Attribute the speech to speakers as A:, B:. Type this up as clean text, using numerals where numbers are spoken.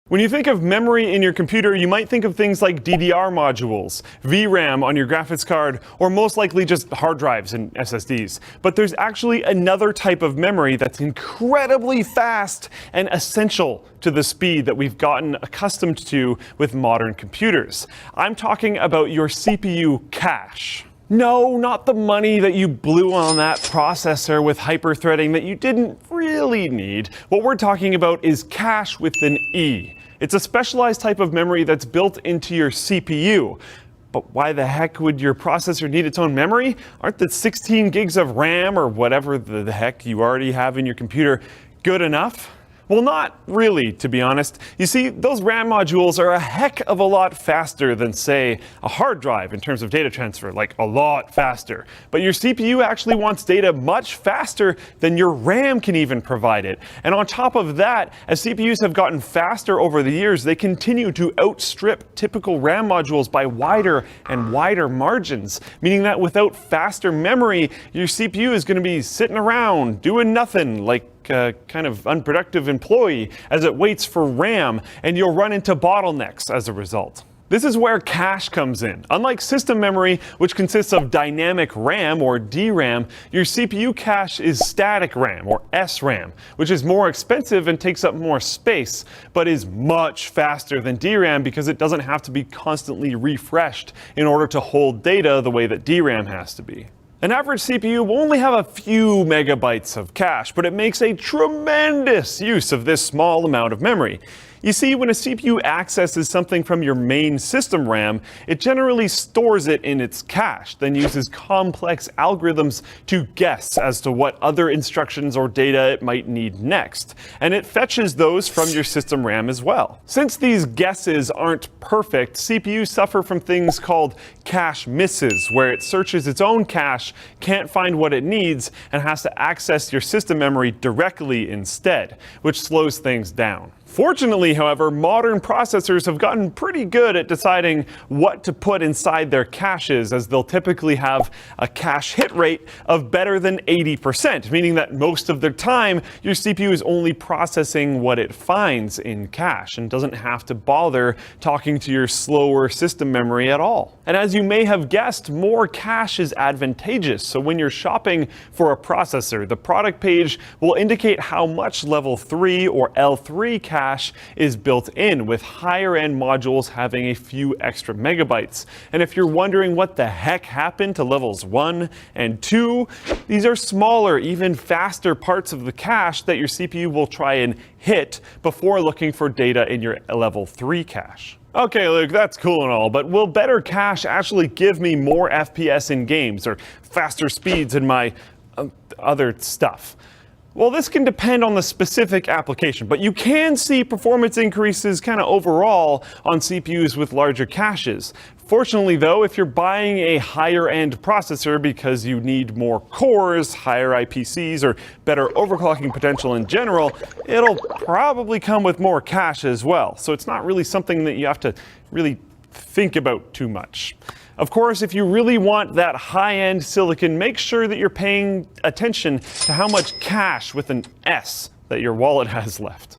A: When you think of memory in your computer, you might think of things like DDR modules, VRAM on your graphics card, or most likely just hard drives and SSDs. But there's actually another type of memory that's incredibly fast and essential to the speed that we've gotten accustomed to with modern computers. I'm talking about your CPU cache. No, not the money that you blew on that processor with hyperthreading that you didn't really need. What we're talking about is cache with an E. It's a specialized type of memory that's built into your CPU. But why the heck would your processor need its own memory? Aren't the 16 gigs of RAM or whatever the heck you already have in your computer good enough? Well, not really, to be honest. You see, those RAM modules are a heck of a lot faster than, say, a hard drive in terms of data transfer, like a lot faster. But your CPU actually wants data much faster than your RAM can even provide it. And on top of that, as CPUs have gotten faster over the years, they continue to outstrip typical RAM modules by wider and wider margins, meaning that without faster memory, your CPU is going to be sitting around doing nothing, like a kind of unproductive employee as it waits for RAM, and you'll run into bottlenecks as a result. This is where cache comes in. Unlike system memory, which consists of dynamic RAM or DRAM, your CPU cache is static RAM or SRAM, which is more expensive and takes up more space, but is much faster than DRAM because it doesn't have to be constantly refreshed in order to hold data the way that DRAM has to be. An average CPU will only have a few megabytes of cache, but it makes a tremendous use of this small amount of memory. You see, when a CPU accesses something from your main system RAM, it generally stores it in its cache, then uses complex algorithms to guess as to what other instructions or data it might need next. And it fetches those from your system RAM as well. Since these guesses aren't perfect, CPUs suffer from things called cache misses, where it searches its own cache, can't find what it needs, and has to access your system memory directly instead, which slows things down. Fortunately, however, modern processors have gotten pretty good at deciding what to put inside their caches, as they'll typically have a cache hit rate of better than 80%, meaning that most of the time your CPU is only processing what it finds in cache and doesn't have to bother talking to your slower system memory at all. And as you may have guessed, more cache is advantageous. So when you're shopping for a processor, the product page will indicate how much level 3 or L3 cache is built in, with higher end modules having a few extra megabytes. And if you're wondering what the heck happened to levels 1 and 2, these are smaller, even faster parts of the cache that your CPU will try and hit before looking for data in your level 3 cache. Okay, Luke, that's cool and all, but will better cache actually give me more FPS in games or faster speeds in my other stuff? Well, this can depend on the specific application, but you can see performance increases kind of overall on CPUs with larger caches. Fortunately, though, if you're buying a higher-end processor because you need more cores, higher IPCs, or better overclocking potential in general, it'll probably come with more cache as well. So it's not really something that you have to really think about too much. Of course, if you really want that high-end silicon, make sure that you're paying attention to how much cache with an S that your wallet has left.